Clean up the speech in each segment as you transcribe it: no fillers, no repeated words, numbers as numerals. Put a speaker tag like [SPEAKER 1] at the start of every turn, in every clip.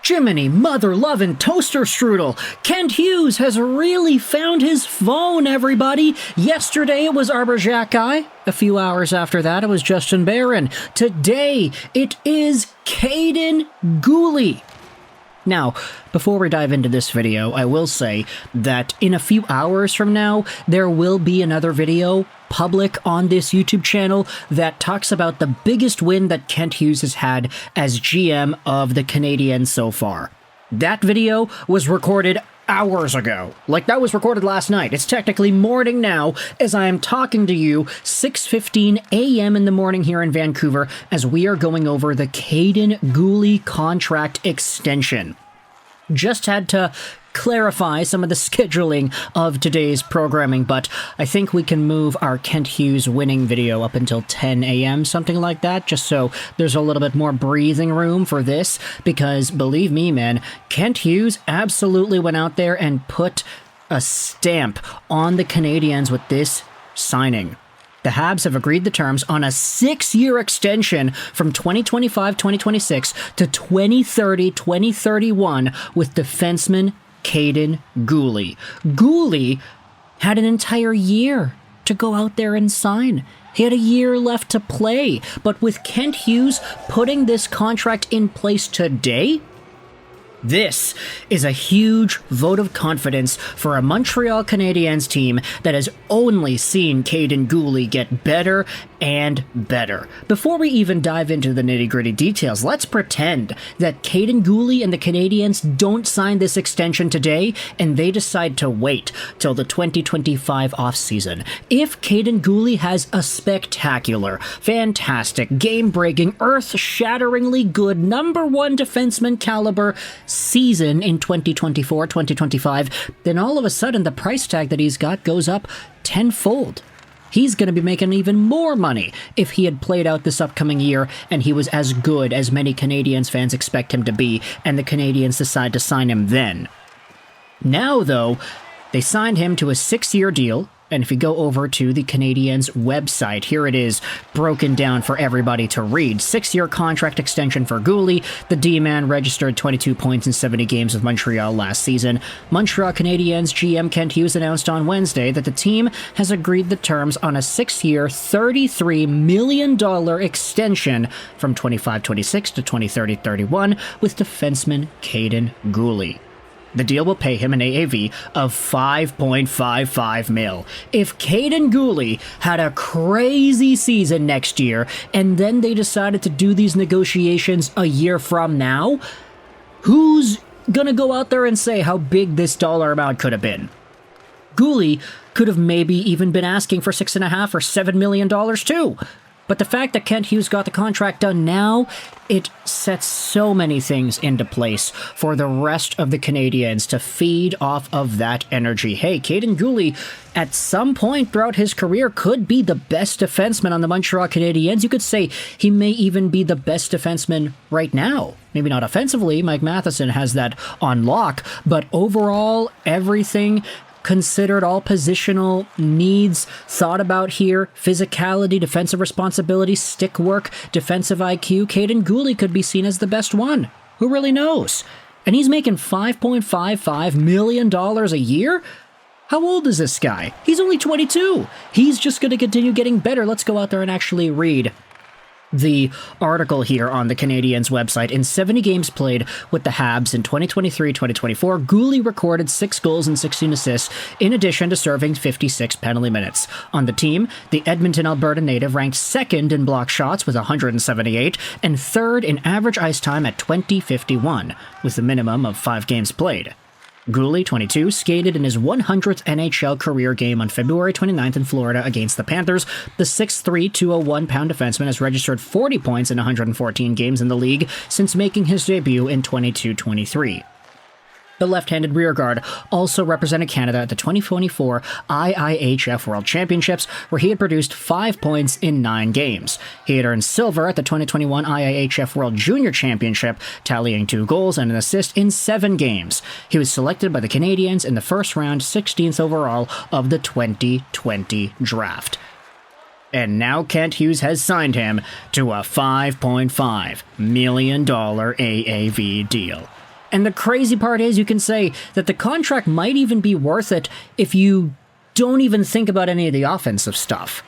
[SPEAKER 1] Jiminy, mother lovin' toaster strudel. Kent Hughes has really found his phone, everybody. Yesterday it was Arbor Xhekaj. A few hours after that it was Justin Barron. Today it is Kaiden Guhle. Now, before we dive into this video, I will say that in a few hours from now, there will be another video public on this YouTube channel that talks about the biggest win that Kent Hughes has had as GM of the Canadiens so far. That video was recorded hours ago. Like, that was recorded last night. It's technically morning now as I am talking to you, 6:15 a.m. in the morning here in Vancouver, as we are going over the Kaiden Guhle contract extension. Just had to clarify some of the scheduling of today's programming, but I think we can move our Kent Hughes winning video up until 10 a.m., something like that, just so there's a little bit more breathing room for this, because believe me, man, Kent Hughes absolutely went out there and put a stamp on the Canadiens with this signing. The Habs have agreed the terms on a 6-year extension from 2025-2026 to 2030-2031 with defenseman Kaiden Guhle. Guhle had an entire year to go out there and sign. He had a year left to play, but with Kent Hughes putting this contract in place today, this is a huge vote of confidence for a Montreal Canadiens team that has only seen Kaiden Guhle get better and better. Before we even dive into the nitty-gritty details, let's pretend that Kaiden Guhle and the Canadiens don't sign this extension today and they decide to wait till the 2025 offseason. If Kaiden Guhle has a spectacular, fantastic, game-breaking, earth-shatteringly good #1 defenseman caliber season in 2024-2025, then all of a sudden the price tag that he's got goes up tenfold. He's going to be making even more money if he had played out this upcoming year and he was as good as many Canadiens fans expect him to be, and the Canadiens decide to sign him then. Now, though, they signed him to a 6-year deal. And if you go over to the Canadiens website, here it is broken down for everybody to read. 6-year contract extension for Guhle. The D-man registered 22 points in 70 games with Montreal last season. Montreal Canadiens GM Kent Hughes announced on Wednesday that the team has agreed the terms on a 6-year, $33 million extension from 25-26 to 2030-31 with defenseman Kaiden Guhle. The deal will pay him an AAV of $5.55 million. If Kaiden Guhle had a crazy season next year, and then they decided to do these negotiations a year from now, who's gonna go out there and say how big this dollar amount could have been? Guhle could have maybe even been asking for $6.5 or $7 million too. But the fact that Kent Hughes got the contract done now, it sets so many things into place for the rest of the Canadiens to feed off of that energy. Hey, Kaiden Guhle, at some point throughout his career, could be the best defenseman on the Montreal Canadiens. You could say he may even be the best defenseman right now. Maybe not offensively, Mike Matheson has that on lock, but overall, everything considered, all positional needs thought about here, physicality, defensive responsibility, stick work, defensive IQ, Kaiden Guhle could be seen as the best one. Who really knows? And he's making $5.55 million a year? How old is this guy? He's only 22. He's just going to continue getting better. Let's go out there and actually read the article here on the Canadiens website. In 70 games played with the Habs in 2023-2024, Guhle recorded 6 goals and 16 assists, in addition to serving 56 penalty minutes. On the team, the Edmonton, Alberta native ranked 2nd in block shots with 178 and 3rd in average ice time at 20:51, with a minimum of 5 games played. Guhle, 22, skated in his 100th NHL career game on February 29th in Florida against the Panthers. The 6'3", 201-pound defenseman has registered 40 points in 114 games in the league since making his debut in 22-23. The left-handed rearguard also represented Canada at the 2024 IIHF World Championships, where he had produced 5 points in 9 games. He had earned silver at the 2021 IIHF World Junior Championship, tallying 2 goals and an assist in 7 games. He was selected by the Canadiens in the first round, 16th overall of the 2020 draft. And now Kent Hughes has signed him to a $5.5 million AAV deal. And the crazy part is you can say that the contract might even be worth it if you don't even think about any of the offensive stuff.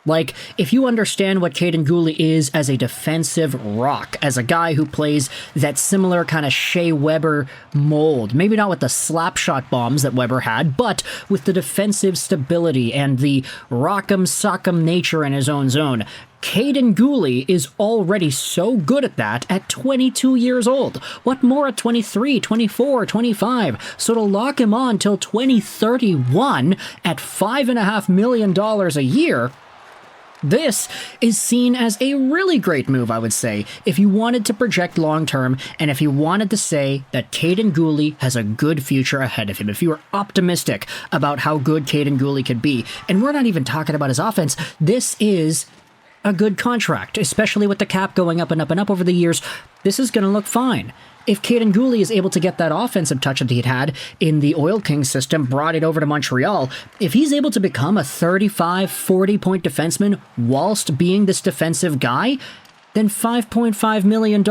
[SPEAKER 1] Like, if you understand what Kaiden Guhle is as a defensive rock, as a guy who plays that similar kind of Shea Weber mold, maybe not with the slap shot bombs that Weber had, but with the defensive stability and the rock'em sock'em nature in his own zone, Kaiden Guhle is already so good at that at 22 years old. What more at 23, 24, 25? So to lock him on till 2031 at $5.5 million a year, this is seen as a really great move, I would say, if you wanted to project long-term and if you wanted to say that Kaiden Guhle has a good future ahead of him. If you are optimistic about how good Kaiden Guhle could be, and we're not even talking about his offense, this is a good contract, especially with the cap going up and up and up over the years. This is going to look fine. If Kaiden Guhle is able to get that offensive touch that he'd had in the Oil Kings system, brought it over to Montreal, if he's able to become a 35, 40-point defenseman whilst being this defensive guy, then $5.5 million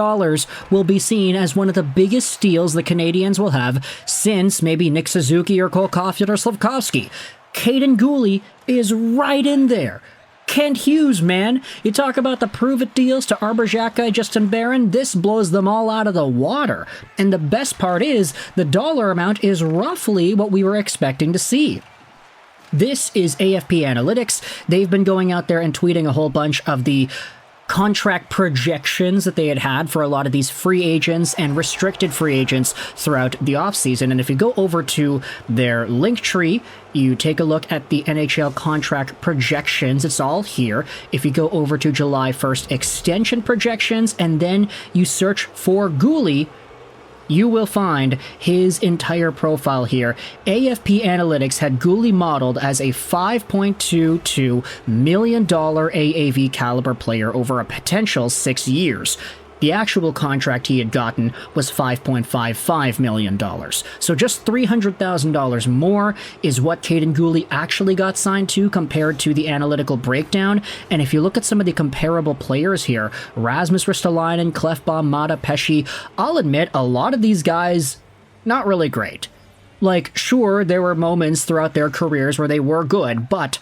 [SPEAKER 1] will be seen as one of the biggest steals the Canadiens will have since maybe Nick Suzuki or Cole Caulfield or Slafkovsky. Kaiden Guhle is right in there. Kent Hughes, man. You talk about the prove-it deals to Arber Xhekaj, Justin Barron, this blows them all out of the water. And the best part is, the dollar amount is roughly what we were expecting to see. This is AFP Analytics. They've been going out there and tweeting a whole bunch of the contract projections that they had for a lot of these free agents and restricted free agents throughout the offseason. And if you go over to their link tree, you take a look at the NHL contract projections. It's all here. If you go over to July 1st extension projections and then you search for Guhle, you will find his entire profile here. AFP Analytics had Guhle modeled as a $5.22 million AAV caliber player over a potential 6 years. The actual contract he had gotten was $5.55 million. So just $300,000 more is what Kaiden Guhle actually got signed to compared to the analytical breakdown. And if you look at some of the comparable players here, Rasmus Ristolainen, Klefbom, Mata, Pesce, I'll admit a lot of these guys, not really great. Like, sure, there were moments throughout their careers where they were good, but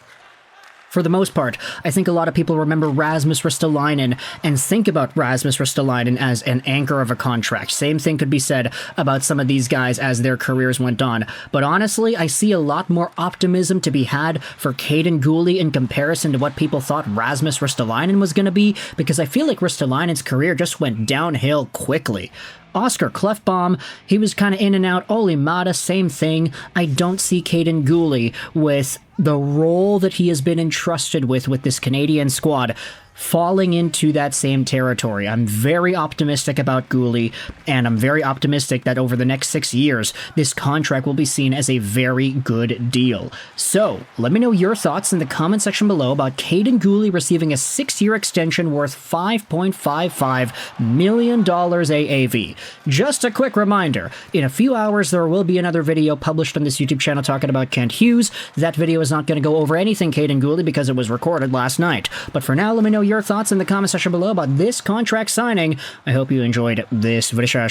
[SPEAKER 1] for the most part, I think a lot of people remember Rasmus Ristolainen and think about Rasmus Ristolainen as an anchor of a contract. Same thing could be said about some of these guys as their careers went on. But honestly, I see a lot more optimism to be had for Kaiden Guhle in comparison to what people thought Rasmus Ristolainen was going to be, because I feel like Ristolainen's career just went downhill quickly. Oscar Klefbom, he was kind of in and out. Olli Mata, same thing. I don't see Kaiden Guhle with the role that he has been entrusted with this Canadian squad falling into that same territory. I'm very optimistic about Guhle, and I'm very optimistic that over the next 6 years, this contract will be seen as a very good deal. So, let me know your thoughts in the comment section below about Kaiden Guhle receiving a 6-year extension worth $5.55 million AAV. Just a quick reminder, in a few hours there will be another video published on this YouTube channel talking about Kent Hughes. That video is not going to go over anything Kaiden Guhle because it was recorded last night. But for now, let me know your thoughts in the comment section below about this contract signing. I hope you enjoyed this video.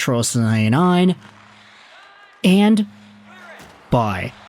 [SPEAKER 1] And bye.